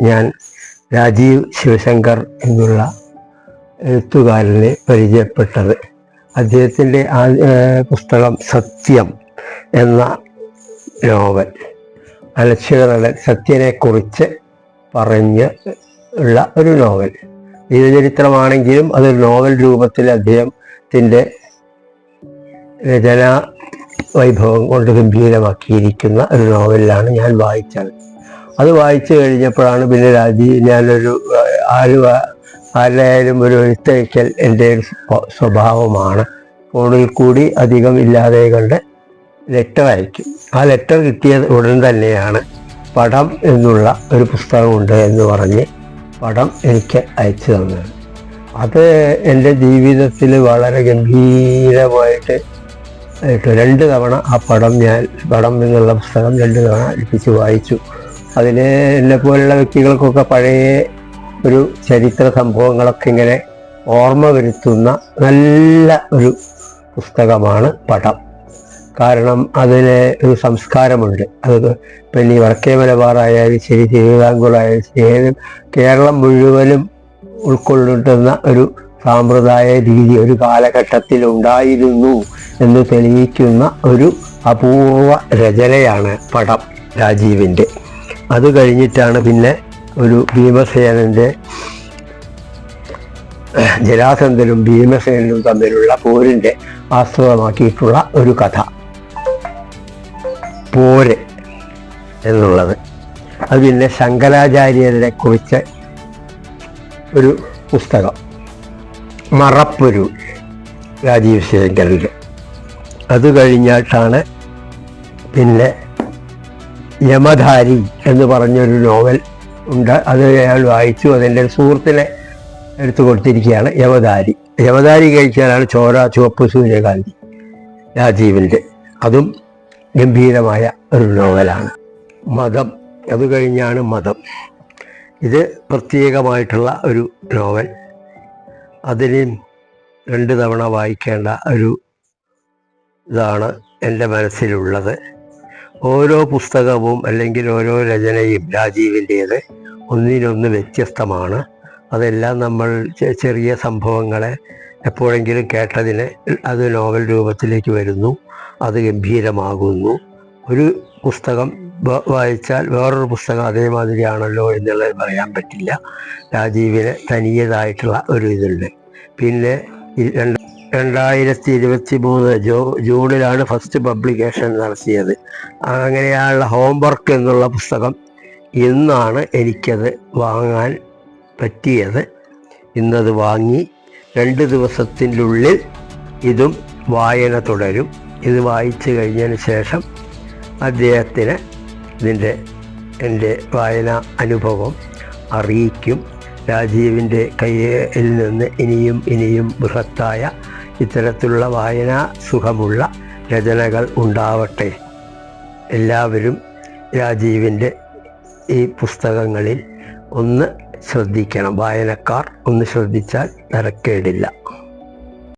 ഞാൻ രാജീവ് ശിവശങ്കർ എന്നുള്ള എഴുത്തുകാരനെ പരിചയപ്പെട്ടത്. അദ്ദേഹത്തിൻ്റെ പുസ്തകം സത്യം എന്ന നോവൽ, അലക്ഷ്യകരുടെ സത്യനെക്കുറിച്ച് പറഞ്ഞ് ഉള്ള ഒരു നോവൽ. ജീവചരിത്രമാണെങ്കിലും അതൊരു നോവൽ രൂപത്തിൽ അദ്ദേഹത്തിൻ്റെ രചനാ വൈഭവം കൊണ്ട് ഗംഭീരമാക്കിയിരിക്കുന്ന ഒരു നോവലിലാണ് ഞാൻ വായിച്ചത്. അത് വായിച്ചു കഴിഞ്ഞപ്പോഴാണ് പിന്നെ ഞാനൊരു ആരായാലും ഒരു എഴുത്തയക്കൽ എൻ്റെ ഒരു സ്വഭാവമാണ്. ഫോണിൽ കൂടി അധികം ഇല്ലാതെ കണ്ട് ലെറ്റർ അയക്കും. ആ ലെറ്റർ കിട്ടിയ ഉടൻ തന്നെയാണ് പടം എന്നുള്ള ഒരു പുസ്തകമുണ്ട് എന്ന് പറഞ്ഞ് പടം എനിക്ക് അയച്ചു തന്നത്. അത് എൻ്റെ ജീവിതത്തിൽ വളരെ ഗംഭീരമായിട്ട് 2 തവണ ആ പടം എന്നുള്ള പുസ്തകം 2 തവണ അടുപ്പിച്ച് വായിച്ചു. അതിൽ എന്നെപ്പോലുള്ള വ്യക്തികൾക്കൊക്കെ പഴയ ഒരു ചരിത്ര സംഭവങ്ങളൊക്കെ ഇങ്ങനെ ഓർമ്മ വരുത്തുന്ന നല്ല ഒരു പുസ്തകമാണ് പടം. കാരണം അതിന് ഒരു സംസ്കാരമുണ്ട്. അത് പിന്നെ ഈ വടക്കേ മലബാറായാലും ശരി, തിരുവിതാംകൂറായാലും ശരി, കേരളം മുഴുവനും ഉൾക്കൊള്ളുന്ന ഒരു സാമ്പ്രദായ രീതി ഒരു കാലഘട്ടത്തിൽ ഉണ്ടായിരുന്നു എന്ന് തെളിയിക്കുന്ന ഒരു അപൂർവ രചനയാണ് പടം രാജീവിൻ്റെ. അത് കഴിഞ്ഞിട്ടാണ് പിന്നെ ഒരു ഭീമസേനൻ്റെ ജരാസന്ധനും ഭീമസേനനും തമ്മിലുള്ള പോരിൻ്റെ ആസ്പദമാക്കിയിട്ടുള്ള ഒരു കഥ, പോര് എന്നുള്ളത്. അത് പിന്നെ ശങ്കരാചാര്യരെ കുറിച്ച് ഒരു പുസ്തകം, മറപ്പൊരു, രാജീവ് ശേഖരൻ്റെ. അത് കഴിഞ്ഞിട്ടാണ് പിന്നെ യമധാരി എന്ന് പറഞ്ഞൊരു നോവൽ ഉണ്ട്. അത് അയാൾ വായിച്ചു. അതെൻ്റെ ഒരു സുഹൃത്തിനെ എടുത്തു കൊടുത്തിരിക്കുകയാണ്. യമധാരി കഴിച്ചാലാണ് ചോര ചുവപ്പ് സൂര്യകാന്തി, രാജീവിൻ്റെ. അതും ഗംഭീരമായ ഒരു നോവലാണ്. മതം, അത് കഴിഞ്ഞാണ് മതം. ഇത് പ്രത്യേകമായിട്ടുള്ള ഒരു നോവൽ. അതിന് 2 തവണ വായിക്കേണ്ട ഒരു ഇതാണ് എൻ്റെ മനസ്സിലുള്ളത്. ഓരോ പുസ്തകവും അല്ലെങ്കിൽ ഓരോ രചനയും രാജീവിൻ്റേത് ഒന്നിനൊന്ന് വ്യത്യസ്തമാണ്. അതെല്ലാം നമ്മൾ ചെറിയ സംഭവങ്ങളെ എപ്പോഴെങ്കിലും കേട്ടതിന് അത് നോവൽ രൂപത്തിലേക്ക് വരുന്നു, അത് ഗംഭീരമാകുന്നു. ഒരു പുസ്തകം വായിച്ചാൽ വേറൊരു പുസ്തകം അതേമാതിരിയാണല്ലോ എന്നുള്ളത് പറയാൻ പറ്റില്ല. രാജീവിന് തനിയതായിട്ടുള്ള ഒരു ഇതുണ്ട്. പിന്നെ 2023 ജൂണിലാണ് ഫസ്റ്റ് പബ്ലിക്കേഷൻ നടത്തിയത്. അങ്ങനെയുള്ള ഹോംവർക്ക് എന്നുള്ള പുസ്തകം ഇന്നാണ് എനിക്കത് വാങ്ങാൻ പറ്റിയത്. ഇന്നത് വാങ്ങി 2 ദിവസത്തിൻ്റെ ഉള്ളിൽ ഇതും വായന തുടരും. ഇത് വായിച്ചു കഴിഞ്ഞതിന് ശേഷം അദ്ദേഹത്തിന് എൻ്റെ വായന അനുഭവം അറിയിക്കും. രാജീവിൻ്റെ കയ്യിൽ നിന്ന് ഇനിയും ബൃഹത്തായ ഇത്തരത്തിലുള്ള വായനാ സുഖമുള്ള രചനകൾ ഉണ്ടാവട്ടെ. എല്ലാവരും രാജീവിൻ്റെ ഈ പുസ്തകങ്ങളിൽ ഒന്ന് ശ്രദ്ധിക്കണം. വായനക്കാർ ഒന്ന് ശ്രദ്ധിച്ചാൽ തരക്കേടില്ല.